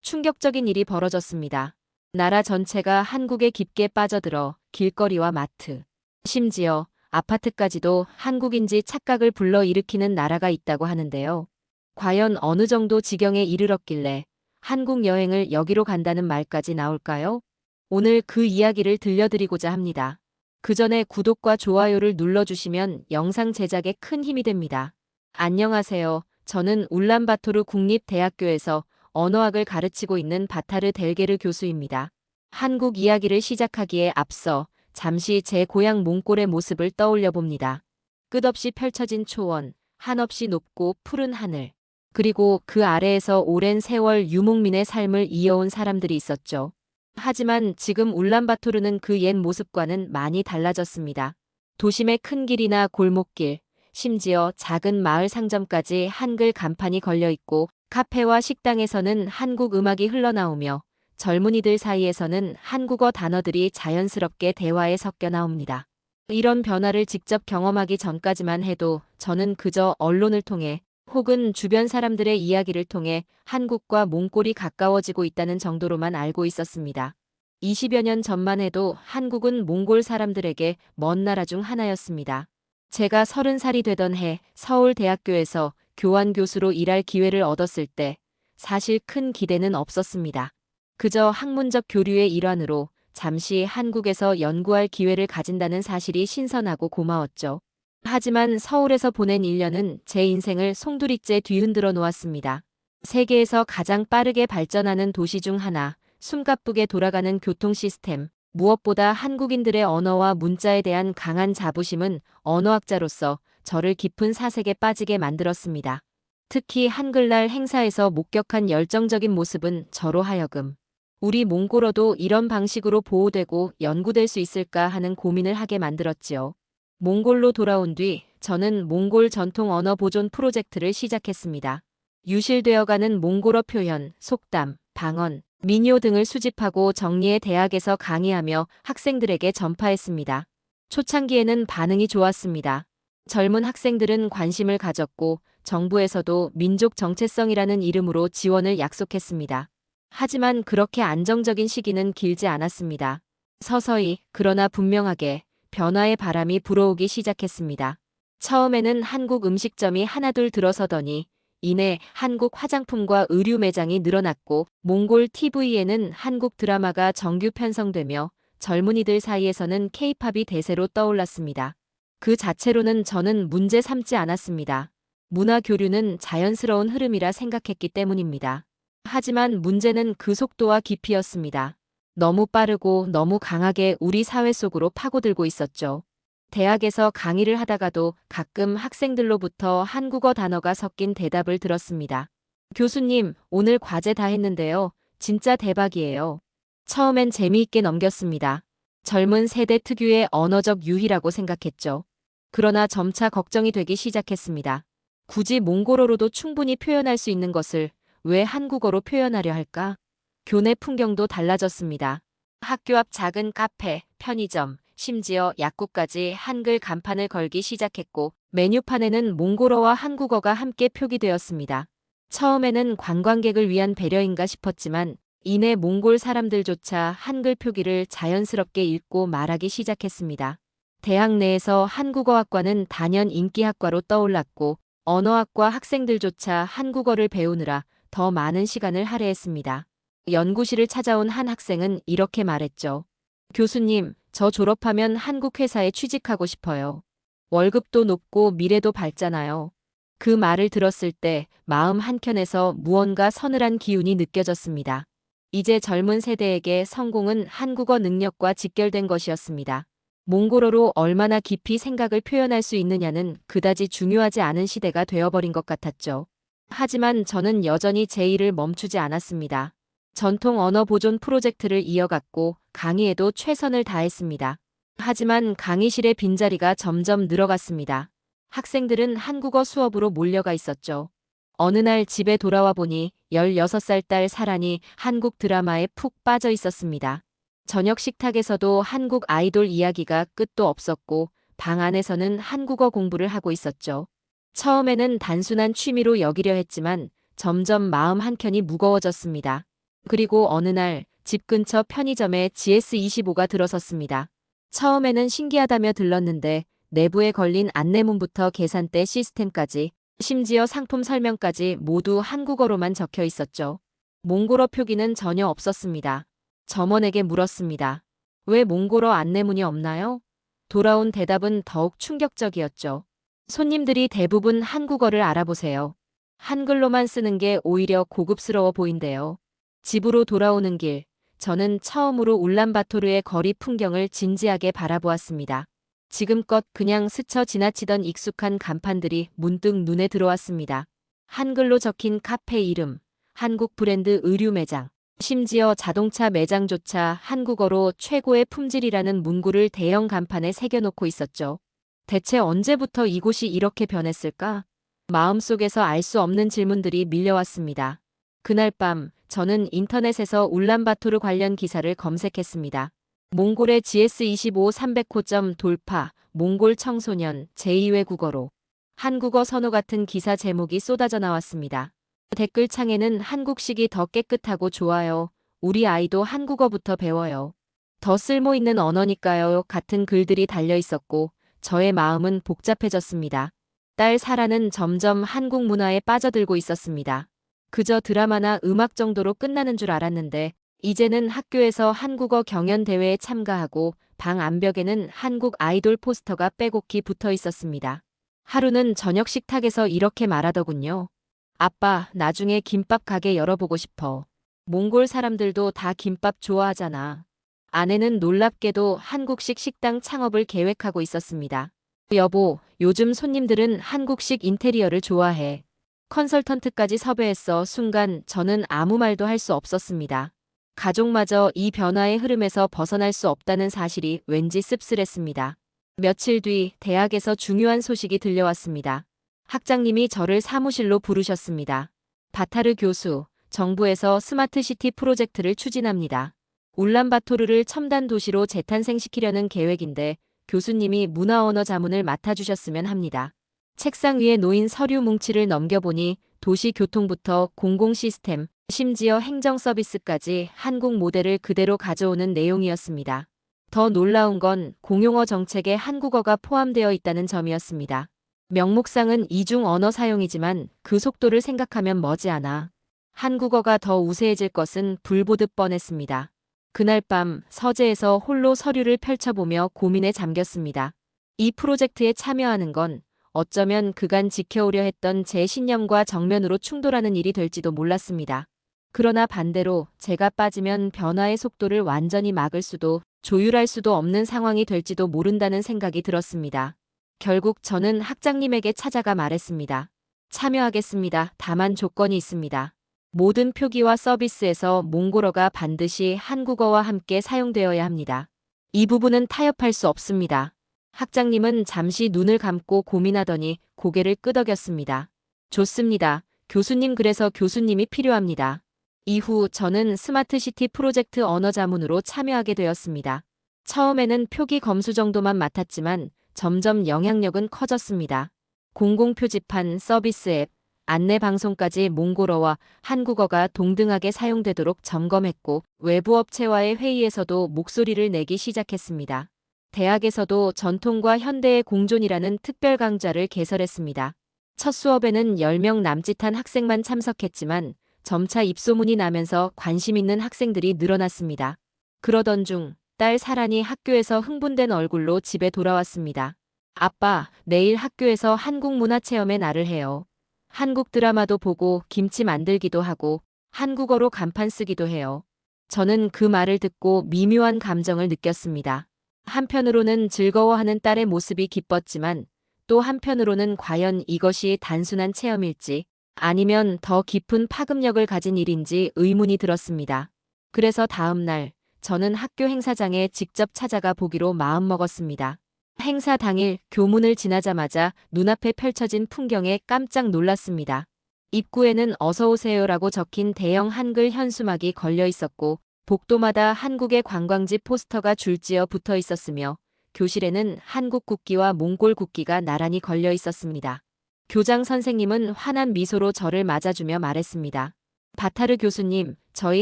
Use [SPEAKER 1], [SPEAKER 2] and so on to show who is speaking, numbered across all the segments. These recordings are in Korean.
[SPEAKER 1] 충격적인 일이 벌어졌습니다. 나라 전체가 한국에 깊게 빠져들어 길거리와 마트, 심지어 아파트까지도 한국인지 착각을 불러일으키는 나라가 있다고 하는데요. 과연 어느 정도 지경에 이르렀길래 한국 여행을 여기로 간다는 말까지 나올까요? 오늘 그 이야기를 들려드리고자 합니다. 그 전에 구독과 좋아요를 눌러주시면 영상 제작에 큰 힘이 됩니다. 안녕하세요. 저는 울란바토르 국립대학교에서 언어학을 가르치고 있는 바타르 델게르 교수입니다. 한국 이야기를 시작하기에 앞서 잠시 제 고향 몽골의 모습을 떠올려 봅니다. 끝없이 펼쳐진 초원, 한없이 높고 푸른 하늘, 그리고 그 아래에서 오랜 세월 유목민의 삶을 이어온 사람들이 있었죠. 하지만 지금 울란바토르는 그 옛 모습과는 많이 달라졌습니다. 도심의 큰 길이나 골목길, 심지어 작은 마을 상점까지 한글 간판이 걸려 있고 카페와 식당에서는 한국 음악이 흘러나오며 젊은이들 사이에서는 한국어 단어들이 자연스럽게 대화에 섞여 나옵니다. 이런 변화를 직접 경험하기 전까지만 해도 저는 그저 언론을 통해 혹은 주변 사람들의 이야기를 통해 한국과 몽골이 가까워지고 있다는 정도로만 알고 있었습니다. 20여 년 전만 해도 한국은 몽골 사람들에게 먼 나라 중 하나였습니다. 제가 30살이 되던 해 서울대학교에서 교환 교수로 일할 기회를 얻었을 때 사실 큰 기대는 없었습니다. 그저 학문적 교류의 일환으로 잠시 한국에서 연구할 기회를 가진다는 사실이 신선하고 고마웠죠. 하지만 서울에서 보낸 1년은 제 인생을 송두리째 뒤흔들어 놓았습니다. 세계에서 가장 빠르게 발전하는 도시 중 하나, 숨가쁘게 돌아가는 교통 시스템, 무엇보다 한국인들의 언어와 문자에 대한 강한 자부심은 언어학자로서 저를 깊은 사색에 빠지게 만들었습니다. 특히 한글날 행사에서 목격한 열정적인 모습은 저로 하여금 우리 몽골어도 이런 방식으로 보호되고 연구될 수 있을까 하는 고민을 하게 만들었지요. 몽골로 돌아온 뒤 저는 몽골 전통 언어 보존 프로젝트를 시작했습니다. 유실되어가는 몽골어 표현, 속담, 방언, 민요 등을 수집하고 정리해 대학에서 강의하며 학생들에게 전파했습니다. 초창기에는 반응이 좋았습니다. 젊은 학생들은 관심을 가졌고 정부에서도 민족 정체성이라는 이름으로 지원을 약속했습니다. 하지만 그렇게 안정적인 시기는 길지 않았습니다. 서서히, 그러나 분명하게 변화의 바람이 불어오기 시작했습니다. 처음에는 한국 음식점이 하나둘 들어서더니 이내 한국 화장품과 의류 매장이 늘어났고 몽골 TV에는 한국 드라마가 정규 편성되며 젊은이들 사이에서는 K-팝이 대세로 떠올랐습니다. 그 자체로는 저는 문제 삼지 않았습니다. 문화 교류는 자연스러운 흐름이라 생각했기 때문입니다. 하지만 문제는 그 속도와 깊이였습니다. 너무 빠르고 너무 강하게 우리 사회 속으로 파고들고 있었죠. 대학에서 강의를 하다가도 가끔 학생들로부터 한국어 단어가 섞인 대답을 들었습니다. 교수님, 오늘 과제 다 했는데요. 진짜 대박이에요. 처음엔 재미있게 넘겼습니다. 젊은 세대 특유의 언어적 유희라고 생각했죠. 그러나 점차 걱정이 되기 시작했습니다. 굳이 몽골어로도 충분히 표현할 수 있는 것을 왜 한국어로 표현하려 할까? 교내 풍경도 달라졌습니다. 학교 앞 작은 카페, 편의점, 심지어 약국까지 한글 간판을 걸기 시작했고 메뉴판에는 몽골어와 한국어가 함께 표기되었습니다. 처음에는 관광객을 위한 배려인가 싶었지만 이내 몽골 사람들조차 한글 표기를 자연스럽게 읽고 말하기 시작했습니다. 대학 내에서 한국어학과는 단연 인기학과로 떠올랐고 언어학과 학생들조차 한국어를 배우느라 더 많은 시간을 할애했습니다. 연구실을 찾아온 한 학생은 이렇게 말했죠. 교수님, 저 졸업하면 한국 회사에 취직하고 싶어요. 월급도 높고 미래도 밝잖아요. 그 말을 들었을 때 마음 한켠에서 무언가 서늘한 기운이 느껴졌습니다. 이제 젊은 세대에게 성공은 한국어 능력과 직결된 것이었습니다. 몽골어로 얼마나 깊이 생각을 표현할 수 있느냐는 그다지 중요하지 않은 시대가 되어버린 것 같았죠. 하지만 저는 여전히 제 일을 멈추지 않았습니다. 전통 언어 보존 프로젝트를 이어갔고 강의에도 최선을 다했습니다. 하지만 강의실의 빈자리가 점점 늘어갔습니다. 학생들은 한국어 수업으로 몰려가 있었죠. 어느 날 집에 돌아와 보니 16살 딸 사란이 한국 드라마에 푹 빠져 있었습니다. 저녁 식탁에서도 한국 아이돌 이야기가 끝도 없었고 방 안에서는 한국어 공부를 하고 있었죠. 처음에는 단순한 취미로 여기려 했지만 점점 마음 한켠이 무거워졌습니다. 그리고 어느 날 집 근처 편의점에 GS25가 들어섰습니다. 처음에는 신기하다며 들렀는데 내부에 걸린 안내문부터 계산대 시스템까지 심지어 상품 설명까지 모두 한국어로만 적혀 있었죠. 몽골어 표기는 전혀 없었습니다. 점원에게 물었습니다. 왜 몽골어 안내문이 없나요? 돌아온 대답은 더욱 충격적이었죠. 손님들이 대부분 한국어를 알아보세요. 한글로만 쓰는 게 오히려 고급스러워 보인대요. 집으로 돌아오는 길, 저는 처음으로 울란바토르의 거리 풍경을 진지하게 바라보았습니다. 지금껏 그냥 스쳐 지나치던 익숙한 간판들이 문득 눈에 들어왔습니다. 한글로 적힌 카페 이름, 한국 브랜드 의류 매장, 심지어 자동차 매장조차 한국어로 최고의 품질이라는 문구를 대형 간판에 새겨놓고 있었죠. 대체 언제부터 이곳이 이렇게 변했을까? 마음속에서 알 수 없는 질문들이 밀려왔습니다. 그날 밤 저는 인터넷에서 울란바토르 관련 기사를 검색했습니다. 몽골의 GS25 300호점 돌파, 몽골 청소년 제2외 국어로 한국어 선호 같은 기사 제목이 쏟아져 나왔습니다. 댓글창에는 한국식이 더 깨끗하고 좋아요. 우리 아이도 한국어부터 배워요. 더 쓸모있는 언어니까요. 같은 글들이 달려 있었고 저의 마음은 복잡해졌습니다. 딸 사라는 점점 한국 문화에 빠져들고 있었습니다. 그저 드라마나 음악 정도로 끝나는 줄 알았는데 이제는 학교에서 한국어 경연 대회에 참가하고 방 안벽에는 한국 아이돌 포스터가 빼곡히 붙어 있었습니다. 하루는 저녁 식탁에서 이렇게 말하더군요. 아빠, 나중에 김밥 가게 열어보고 싶어. 몽골 사람들도 다 김밥 좋아하잖아. 아내는 놀랍게도 한국식 식당 창업을 계획하고 있었습니다. 여보, 요즘 손님들은 한국식 인테리어를 좋아해. 컨설턴트까지 섭외했어. 순간 저는 아무 말도 할 수 없었습니다. 가족마저 이 변화의 흐름에서 벗어날 수 없다는 사실이 왠지 씁쓸했습니다. 며칠 뒤 대학에서 중요한 소식이 들려왔습니다. 학장님이 저를 사무실로 부르셨습니다. 바타르 교수, 정부에서 스마트시티 프로젝트를 추진합니다. 울란바토르를 첨단 도시로 재탄생시키려는 계획인데 교수님이 문화언어 자문을 맡아주셨으면 합니다. 책상 위에 놓인 서류 뭉치를 넘겨보니 도시 교통부터 공공 시스템, 심지어 행정 서비스까지 한국 모델을 그대로 가져오는 내용이었습니다. 더 놀라운 건 공용어 정책에 한국어가 포함되어 있다는 점이었습니다. 명목상은 이중 언어 사용이지만 그 속도를 생각하면 머지않아 한국어가 더 우세해질 것은 불보듯 뻔했습니다. 그날 밤 서재에서 홀로 서류를 펼쳐보며 고민에 잠겼습니다. 이 프로젝트에 참여하는 건 어쩌면 그간 지켜오려 했던 제 신념과 정면으로 충돌하는 일이 될지도 몰랐습니다. 그러나 반대로 제가 빠지면 변화의 속도를 완전히 막을 수도 조율할 수도 없는 상황이 될지도 모른다는 생각이 들었습니다. 결국 저는 학장님에게 찾아가 말했습니다. 참여하겠습니다. 다만 조건이 있습니다. 모든 표기와 서비스에서 몽골어가 반드시 한국어와 함께 사용되어야 합니다. 이 부분은 타협할 수 없습니다. 학장님은 잠시 눈을 감고 고민하더니 고개를 끄덕였습니다. 좋습니다. 교수님, 그래서 교수님이 필요합니다. 이후 저는 스마트시티 프로젝트 언어 자문으로 참여하게 되었습니다. 처음에는 표기 검수 정도만 맡았지만 점점 영향력은 커졌습니다. 공공표지판, 서비스 앱, 안내 방송까지 몽골어와 한국어가 동등하게 사용되도록 점검했고 외부 업체와의 회의에서도 목소리를 내기 시작했습니다. 대학에서도 전통과 현대의 공존이라는 특별 강좌를 개설했습니다. 첫 수업에는 10명 남짓한 학생만 참석했지만 점차 입소문이 나면서 관심 있는 학생들이 늘어났습니다. 그러던 중 딸 사란이 학교에서 흥분된 얼굴로 집에 돌아왔습니다. 아빠, 내일 학교에서 한국 문화 체험의 날을 해요. 한국 드라마도 보고 김치 만들기도 하고 한국어로 간판 쓰기도 해요. 저는 그 말을 듣고 미묘한 감정을 느꼈습니다. 한편으로는 즐거워하는 딸의 모습이 기뻤지만 또 한편으로는 과연 이것이 단순한 체험일지 아니면 더 깊은 파급력을 가진 일인지 의문이 들었습니다. 그래서 다음 날 저는 학교 행사장에 직접 찾아가 보기로 마음먹었습니다. 행사 당일 교문을 지나자마자 눈앞에 펼쳐진 풍경에 깜짝 놀랐습니다. 입구에는 어서오세요라고 적힌 대형 한글 현수막이 걸려 있었고 복도마다 한국의 관광지 포스터가 줄지어 붙어 있었으며 교실에는 한국 국기와 몽골 국기가 나란히 걸려 있었습니다. 교장 선생님은 환한 미소로 저를 맞아주며 말했습니다. 바타르 교수님, 저희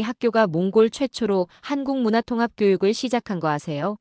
[SPEAKER 1] 학교가 몽골 최초로 한국 문화통합교육을 시작한 거 아세요?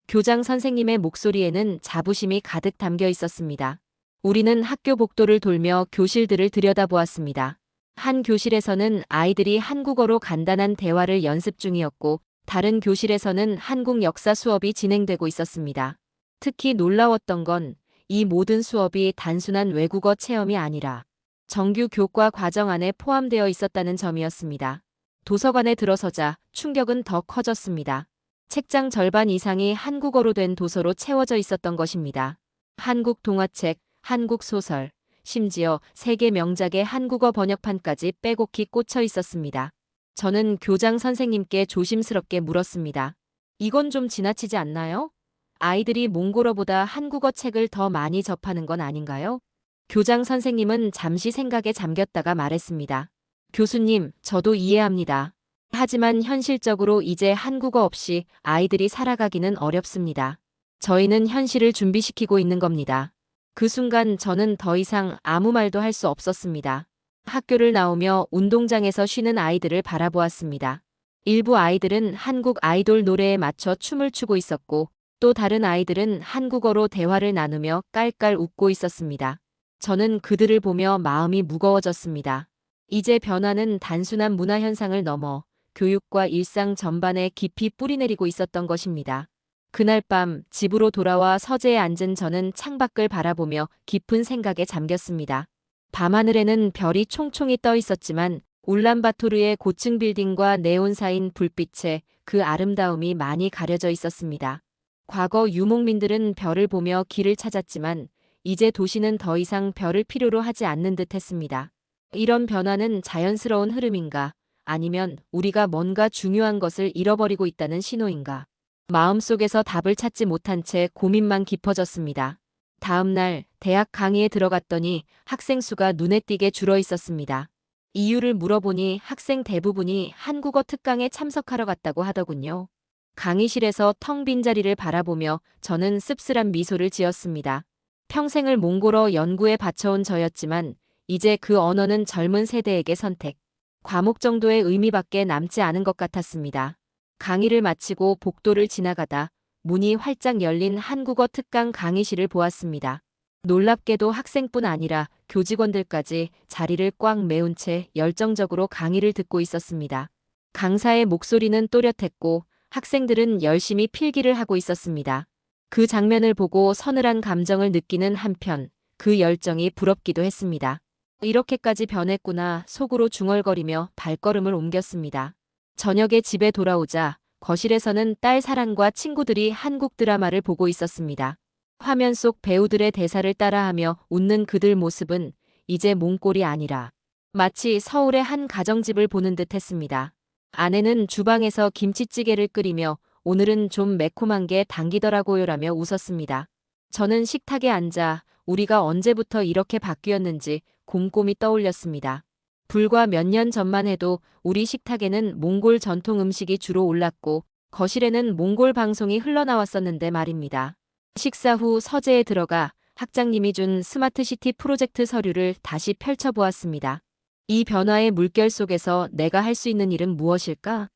[SPEAKER 1] 교장 선생님의 목소리에는 자부심이 가득 담겨 있었습니다. 우리는 학교 복도를 돌며 교실들을 들여다보았습니다. 한 교실에서는 아이들이 한국어로 간단한 대화를 연습 중이었고, 다른 교실에서는 한국 역사 수업이 진행되고 있었습니다. 특히 놀라웠던 건 이 모든 수업이 단순한 외국어 체험이 아니라 정규 교과 과정 안에 포함되어 있었다는 점이었습니다. 도서관에 들어서자 충격은 더 커졌습니다. 책장 절반 이상이 한국어로 된 도서로 채워져 있었던 것입니다. 한국 동화책, 한국 소설, 심지어 세계 명작의 한국어 번역판까지 빼곡히 꽂혀 있었습니다. 저는 교장 선생님께 조심스럽게 물었습니다. 이건 좀 지나치지 않나요? 아이들이 몽골어보다 한국어 책을 더 많이 접하는 건 아닌가요? 교장 선생님은 잠시 생각에 잠겼다가 말했습니다. 교수님, 저도 이해합니다. 하지만 현실적으로 이제 한국어 없이 아이들이 살아가기는 어렵습니다. 저희는 현실을 준비시키고 있는 겁니다. 그 순간 저는 더 이상 아무 말도 할 수 없었습니다. 학교를 나오며 운동장에서 쉬는 아이들을 바라보았습니다. 일부 아이들은 한국 아이돌 노래에 맞춰 춤을 추고 있었고, 또 다른 아이들은 한국어로 대화를 나누며 깔깔 웃고 있었습니다. 저는 그들을 보며 마음이 무거워졌습니다. 이제 변화는 단순한 문화 현상을 넘어 교육과 일상 전반에 깊이 뿌리내리고 있었던 것입니다. 그날 밤 집으로 돌아와 서재에 앉은 저는 창밖을 바라보며 깊은 생각에 잠겼습니다. 밤하늘에는 별이 총총히 떠 있었지만 울란바토르의 고층 빌딩과 네온사인 불빛에 그 아름다움이 많이 가려져 있었습니다. 과거 유목민들은 별을 보며 길을 찾았지만 이제 도시는 더 이상 별을 필요로 하지 않는 듯 했습니다. 이런 변화는 자연스러운 흐름인가? 아니면 우리가 뭔가 중요한 것을 잃어버리고 있다는 신호인가? 마음속에서 답을 찾지 못한 채 고민만 깊어졌습니다. 다음 날 대학 강의에 들어갔더니 학생 수가 눈에 띄게 줄어 있었습니다. 이유를 물어보니 학생 대부분이 한국어 특강에 참석하러 갔다고 하더군요. 강의실에서 텅 빈 자리를 바라보며 저는 씁쓸한 미소를 지었습니다. 평생을 몽골어 연구에 바쳐온 저였지만 이제 그 언어는 젊은 세대에게 선택, 과목 정도의 의미밖에 남지 않은 것 같았습니다. 강의를 마치고 복도를 지나가다 문이 활짝 열린 한국어 특강 강의실을 보았습니다. 놀랍게도 학생뿐 아니라 교직원들까지 자리를 꽉 메운 채 열정적으로 강의를 듣고 있었습니다. 강사의 목소리는 또렷했고 학생들은 열심히 필기를 하고 있었습니다. 그 장면을 보고 서늘한 감정을 느끼는 한편 그 열정이 부럽기도 했습니다. 이렇게까지 변했구나 속으로 중얼거리며 발걸음을 옮겼습니다. 저녁에 집에 돌아오자 거실에서는 딸 사랑과 친구들이 한국 드라마를 보고 있었습니다. 화면 속 배우들의 대사를 따라하며 웃는 그들 모습은 이제 몽골이 아니라 마치 서울의 한 가정집을 보는 듯 했습니다. 아내는 주방에서 김치찌개를 끓이며 오늘은 좀 매콤한 게 당기더라고요라며 웃었습니다. 저는 식탁에 앉아 우리가 언제부터 이렇게 바뀌었는지 곰곰이 떠올렸습니다. 불과 몇 년 전만 해도 우리 식탁에는 몽골 전통 음식이 주로 올랐고 거실에는 몽골 방송이 흘러나왔었는데 말입니다. 식사 후 서재에 들어가 학장님이 준 스마트시티 프로젝트 서류를 다시 펼쳐보았습니다. 이 변화의 물결 속에서 내가 할 수 있는 일은 무엇일까?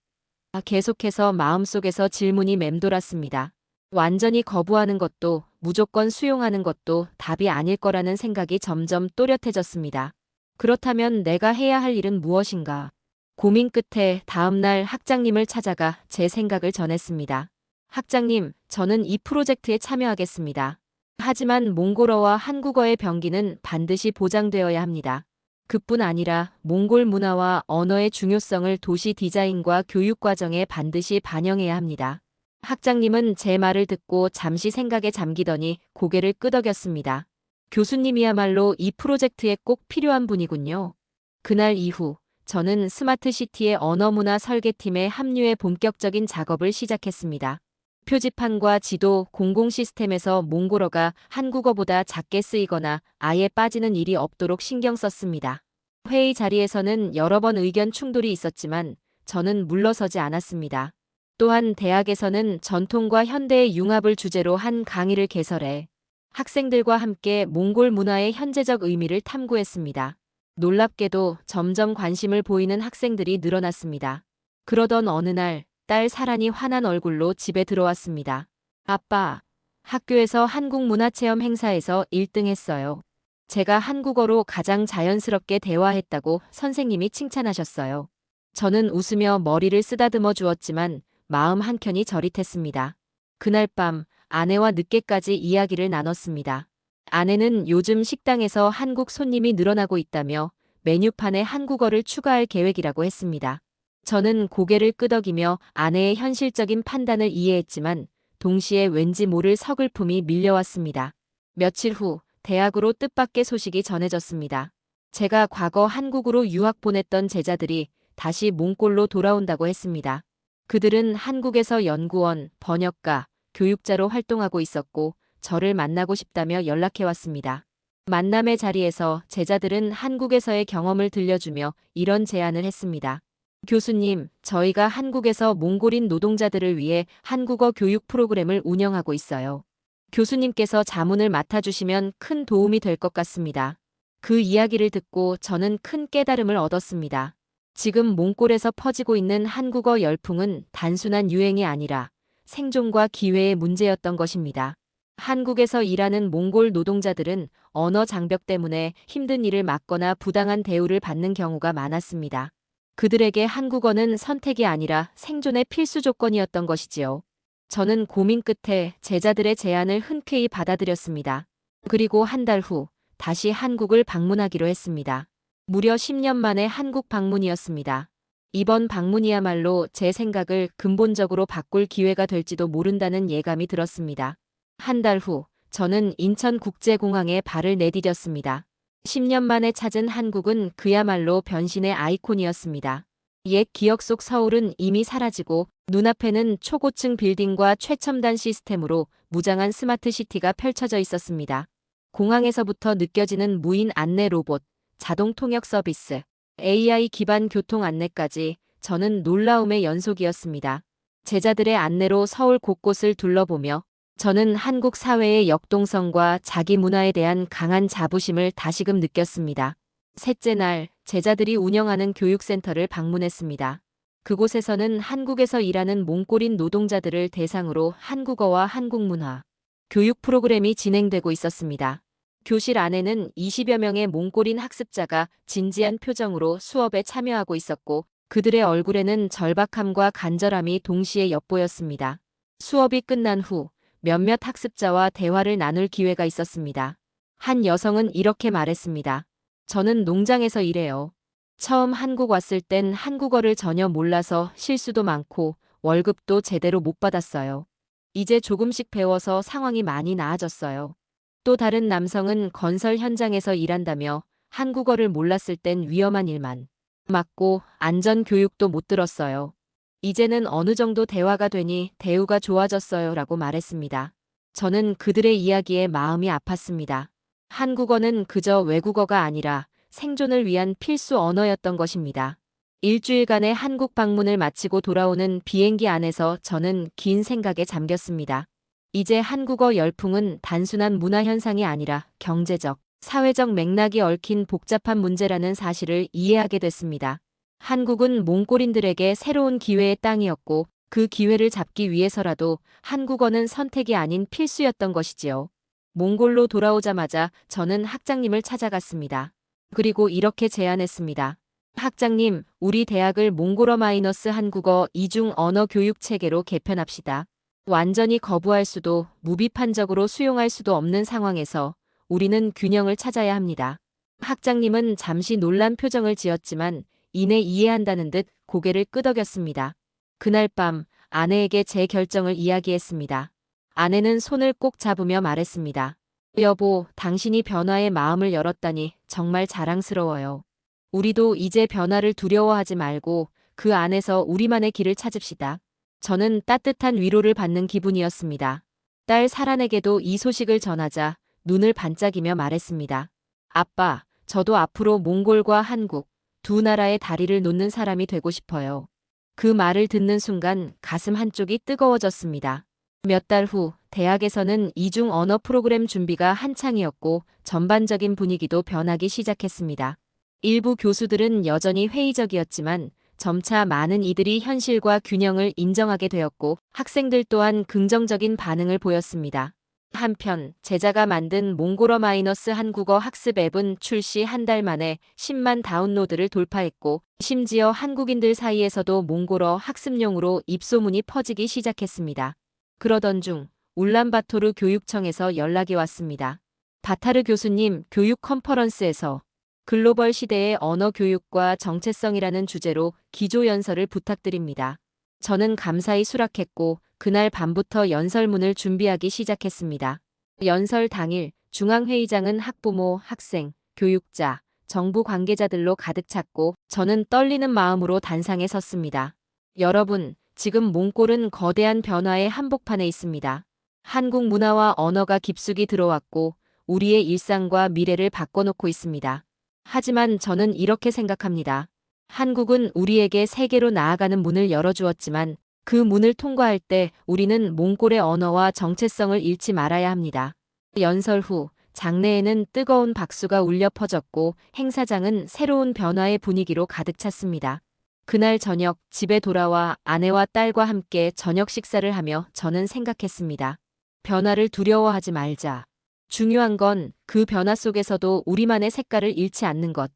[SPEAKER 1] 계속해서 마음속에서 질문이 맴돌았습니다. 완전히 거부하는 것도 무조건 수용하는 것도 답이 아닐 거라는 생각이 점점 또렷해졌습니다. 그렇다면 내가 해야 할 일은 무엇인가? 고민 끝에 다음 날 학장님을 찾아가 제 생각을 전했습니다. 학장님, 저는 이 프로젝트에 참여하겠습니다. 하지만 몽골어와 한국어의 병기는 반드시 보장되어야 합니다. 그뿐 아니라 몽골 문화와 언어의 중요성을 도시 디자인과 교육 과정에 반드시 반영해야 합니다. 학장님은 제 말을 듣고 잠시 생각에 잠기더니 고개를 끄덕였습니다. 교수님이야말로 이 프로젝트에 꼭 필요한 분이군요. 그날 이후 저는 스마트시티의 언어문화 설계팀에 합류해 본격적인 작업을 시작했습니다. 표지판과 지도, 공공 시스템에서 몽골어가 한국어보다 작게 쓰이거나 아예 빠지는 일이 없도록 신경 썼습니다. 회의 자리에서는 여러 번 의견 충돌이 있었지만 저는 물러서지 않았습니다. 또한 대학에서는 전통과 현대의 융합을 주제로 한 강의를 개설해 학생들과 함께 몽골 문화의 현재적 의미를 탐구했습니다. 놀랍게도 점점 관심을 보이는 학생들이 늘어났습니다. 그러던 어느 날 딸 사란이 환한 얼굴로 집에 들어왔습니다. 아빠, 학교에서 한국문화체험 행사에서 1등 했어요. 제가 한국어로 가장 자연스럽게 대화했다고 선생님이 칭찬하셨어요. 저는 웃으며 머리를 쓰다듬어 주었지만 마음 한켠이 저릿했습니다. 그날 밤 아내와 늦게까지 이야기를 나눴습니다. 아내는 요즘 식당에서 한국 손님이 늘어나고 있다며 메뉴판에 한국어를 추가할 계획이라고 했습니다. 저는 고개를 끄덕이며 아내의 현실적인 판단을 이해했지만 동시에 왠지 모를 서글픔이 밀려왔습니다. 며칠 후 대학으로 뜻밖의 소식이 전해졌습니다. 제가 과거 한국으로 유학 보냈던 제자들이 다시 몽골로 돌아온다고 했습니다. 그들은 한국에서 연구원, 번역가, 교육자로 활동하고 있었고 저를 만나고 싶다며 연락해왔습니다. 만남의 자리에서 제자들은 한국에서의 경험을 들려주며 이런 제안을 했습니다. 교수님, 저희가 한국에서 몽골인 노동자들을 위해 한국어 교육 프로그램을 운영하고 있어요. 교수님께서 자문을 맡아주시면 큰 도움이 될 것 같습니다. 그 이야기를 듣고 저는 큰 깨달음을 얻었습니다. 지금 몽골에서 퍼지고 있는 한국어 열풍은 단순한 유행이 아니라 생존과 기회의 문제였던 것입니다. 한국에서 일하는 몽골 노동자들은 언어 장벽 때문에 힘든 일을 맡거나 부당한 대우를 받는 경우가 많았습니다. 그들에게 한국어는 선택이 아니라 생존의 필수 조건이었던 것이지요. 저는 고민 끝에 제자들의 제안을 흔쾌히 받아들였습니다. 그리고 한 달 후 다시 한국을 방문하기로 했습니다. 무려 10년 만에 한국 방문이었습니다. 이번 방문이야말로 제 생각을 근본적으로 바꿀 기회가 될지도 모른다는 예감이 들었습니다. 한 달 후 저는 인천국제공항에 발을 내디뎠습니다. 10년 만에 찾은 한국은 그야말로 변신의 아이콘이었습니다. 옛 기억 속 서울은 이미 사라지고 눈앞에는 초고층 빌딩과 최첨단 시스템으로 무장한 스마트 시티가 펼쳐져 있었습니다. 공항에서부터 느껴지는 무인 안내 로봇, 자동 통역 서비스, AI 기반 교통 안내까지 저는 놀라움의 연속이었습니다. 제자들의 안내로 서울 곳곳을 둘러보며 저는 한국 사회의 역동성과 자기 문화에 대한 강한 자부심을 다시금 느꼈습니다. 셋째 날, 제자들이 운영하는 교육센터를 방문했습니다. 그곳에서는 한국에서 일하는 몽골인 노동자들을 대상으로 한국어와 한국 문화, 교육 프로그램이 진행되고 있었습니다. 교실 안에는 20여 명의 몽골인 학습자가 진지한 표정으로 수업에 참여하고 있었고 그들의 얼굴에는 절박함과 간절함이 동시에 엿보였습니다. 수업이 끝난 후 몇몇 학습자와 대화를 나눌 기회가 있었습니다. 한 여성은 이렇게 말했습니다. 저는 농장에서 일해요. 처음 한국 왔을 땐 한국어를 전혀 몰라서 실수도 많고 월급도 제대로 못 받았어요. 이제 조금씩 배워서 상황이 많이 나아졌어요. 또 다른 남성은 건설 현장에서 일한다며 한국어를 몰랐을 땐 위험한 일만 맡고 안전 교육도 못 들었어요. 이제는 어느 정도 대화가 되니 대우가 좋아졌어요 라고 말했습니다. 저는 그들의 이야기에 마음이 아팠습니다. 한국어는 그저 외국어가 아니라 생존을 위한 필수 언어였던 것입니다. 일주일간의 한국 방문을 마치고 돌아오는 비행기 안에서 저는 긴 생각에 잠겼습니다. 이제 한국어 열풍은 단순한 문화 현상이 아니라 경제적, 사회적 맥락이 얽힌 복잡한 문제라는 사실을 이해하게 됐습니다. 한국은 몽골인들에게 새로운 기회의 땅이었고 그 기회를 잡기 위해서라도 한국어는 선택이 아닌 필수였던 것이지요. 몽골로 돌아오자마자 저는 학장님을 찾아갔습니다. 그리고 이렇게 제안했습니다. 학장님, 우리 대학을 몽골어 마이너스 한국어 이중 언어 교육 체계로 개편합시다. 완전히 거부할 수도 무비판적으로 수용할 수도 없는 상황에서 우리는 균형을 찾아야 합니다. 학장님은 잠시 놀란 표정을 지었지만 이내 이해한다는 듯 고개를 끄덕였습니다. 그날 밤 아내에게 제 결정을 이야기했습니다. 아내는 손을 꼭 잡으며 말했습니다. 여보, 당신이 변화의 마음을 열었다니 정말 자랑스러워요. 우리도 이제 변화를 두려워하지 말고 그 안에서 우리만의 길을 찾읍시다. 저는 따뜻한 위로를 받는 기분이었습니다. 딸 사란에게도 이 소식을 전하자 눈을 반짝이며 말했습니다. 아빠, 저도 앞으로 몽골과 한국 두 나라의 다리를 놓는 사람이 되고 싶어요. 그 말을 듣는 순간 가슴 한쪽이 뜨거워졌습니다. 몇 달 후 대학에서는 이중 언어 프로그램 준비가 한창이었고 전반적인 분위기도 변하기 시작했습니다. 일부 교수들은 여전히 회의적이었지만 점차 많은 이들이 현실과 균형을 인정하게 되었고 학생들 또한 긍정적인 반응을 보였습니다. 한편 제자가 만든 몽골어 마이너스 한국어 학습 앱은 출시 한 달 만에 10만 다운로드를 돌파했고 심지어 한국인들 사이에서도 몽골어 학습용으로 입소문이 퍼지기 시작했습니다. 그러던 중 울란바토르 교육청에서 연락이 왔습니다. 바타르 교수님, 교육 컨퍼런스에서 글로벌 시대의 언어 교육과 정체성이라는 주제로 기조연설을 부탁드립니다. 저는 감사히 수락했고 그날 밤부터 연설문을 준비하기 시작했습니다. 연설 당일 중앙회의장은 학부모, 학생, 교육자, 정부 관계자들로 가득 찼고 저는 떨리는 마음으로 단상에 섰습니다. 여러분, 지금 몽골은 거대한 변화의 한복판에 있습니다. 한국 문화와 언어가 깊숙이 들어왔고 우리의 일상과 미래를 바꿔놓고 있습니다. 하지만 저는 이렇게 생각합니다. 한국은 우리에게 세계로 나아가는 문을 열어주었지만 그 문을 통과할 때 우리는 몽골의 언어와 정체성을 잃지 말아야 합니다. 연설 후 장내에는 뜨거운 박수가 울려 퍼졌고 행사장은 새로운 변화의 분위기로 가득 찼습니다. 그날 저녁 집에 돌아와 아내와 딸과 함께 저녁 식사를 하며 저는 생각했습니다. 변화를 두려워하지 말자. 중요한 건 그 변화 속에서도 우리만의 색깔을 잃지 않는 것.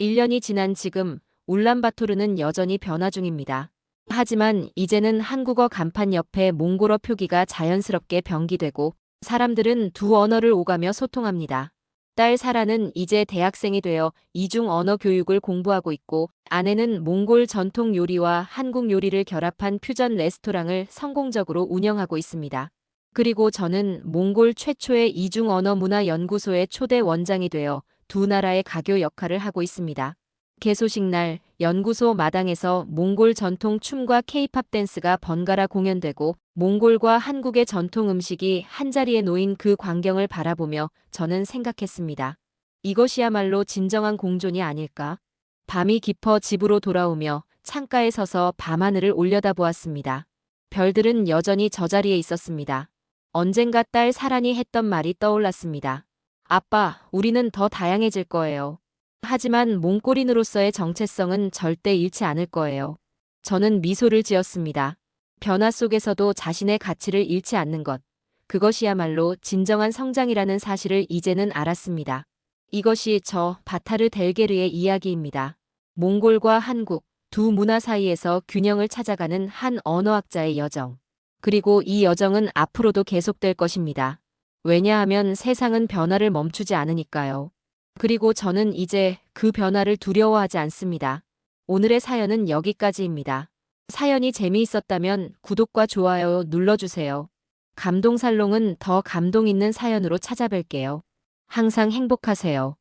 [SPEAKER 1] 1년이 지난 지금 울란바토르는 여전히 변화 중입니다. 하지만 이제는 한국어 간판 옆에 몽골어 표기가 자연스럽게 병기되고 사람들은 두 언어를 오가며 소통합니다. 딸 사라는 이제 대학생이 되어 이중 언어 교육을 공부하고 있고 아내는 몽골 전통 요리와 한국 요리를 결합한 퓨전 레스토랑을 성공적으로 운영하고 있습니다. 그리고 저는 몽골 최초의 이중 언어 문화 연구소의 초대 원장이 되어 두 나라의 가교 역할을 하고 있습니다. 개소식 날 연구소 마당에서 몽골 전통 춤과 케이팝 댄스가 번갈아 공연되고 몽골과 한국의 전통 음식이 한자리에 놓인 그 광경을 바라보며 저는 생각했습니다. 이것이야말로 진정한 공존이 아닐까? 밤이 깊어 집으로 돌아오며 창가에 서서 밤하늘을 올려다보았습니다. 별들은 여전히 저자리에 있었습니다. 언젠가 딸 사란이 했던 말이 떠올랐습니다. 아빠, 우리는 더 다양해질 거예요. 하지만 몽골인으로서의 정체성은 절대 잃지 않을 거예요. 저는 미소를 지었습니다. 변화 속에서도 자신의 가치를 잃지 않는 것. 그것이야말로 진정한 성장이라는 사실을 이제는 알았습니다. 이것이 저 바타르 델게르의 이야기입니다. 몽골과 한국 두 문화 사이에서 균형을 찾아가는 한 언어학자의 여정. 그리고 이 여정은 앞으로도 계속될 것입니다. 왜냐하면 세상은 변화를 멈추지 않으니까요. 그리고 저는 이제 그 변화를 두려워하지 않습니다. 오늘의 사연은 여기까지입니다. 사연이 재미있었다면 구독과 좋아요 눌러주세요. 감동살롱은 더 감동 있는 사연으로 찾아뵐게요. 항상 행복하세요.